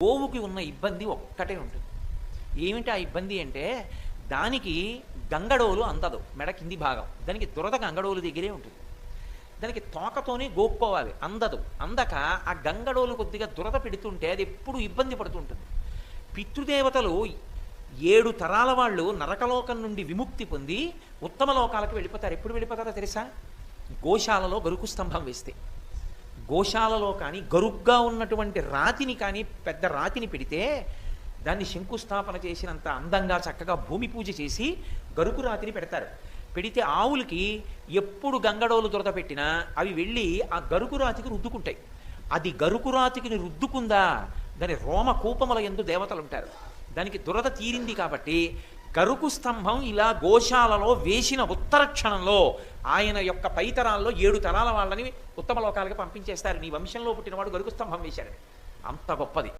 గోవుకి ఉన్న ఇబ్బంది ఒక్కటే ఉంటుంది. ఏమిటి ఆ ఇబ్బంది అంటే, దానికి గంగడోలు అందదు, మెడ కింది భాగం. దానికి దురద గంగడోలు దగ్గరే ఉంటుంది. దానికి తోకతోనే గోక్కోవాలి, అందదు. అందక ఆ గంగడోలు కొద్దిగా దురద పెడుతుంటే అది ఎప్పుడు ఇబ్బంది పడుతుంటుంది. పితృదేవతలు 7 తరాల వాళ్ళు నరకలోకం నుండి విముక్తి పొంది ఉత్తమ లోకాలకు వెళ్ళిపోతారు. ఎప్పుడు వెళ్ళిపోతారో తెలుసా? గోశాలలో గరుకు స్తంభం వేస్తే. గోశాలలో కానీ గరుగ్గా ఉన్నటువంటి రాతిని కానీ, పెద్ద రాతిని పెడితే దాన్ని శంకుస్థాపన చేసినంత అందంగా చక్కగా భూమి పూజ చేసి గరుకు రాతిని పెడతారు. పెడితే ఆవులకి ఎప్పుడు గంగడోలు దురద పెట్టినా అవి వెళ్ళి ఆ గరుకు రాతికి రుద్దుకుంటాయి. అది గరుకు రాతికి రుద్దుకుందా, దాని రోమ కూపముల యందు దేవతలు ఉంటారు. దానికి దురద తీరింది కాబట్టి గరుకు స్తంభం ఇలా గోశాలలో వేసిన ఉత్తర క్షణంలో ఆయన యొక్క పైతరాల్లో 7 తరాల వాళ్ళని ఉత్తమ లోకాలకు పంపించేస్తారు. నీ వంశంలో పుట్టినవాడు గరుకు స్తంభం వేశాడు. అంత గొప్పది.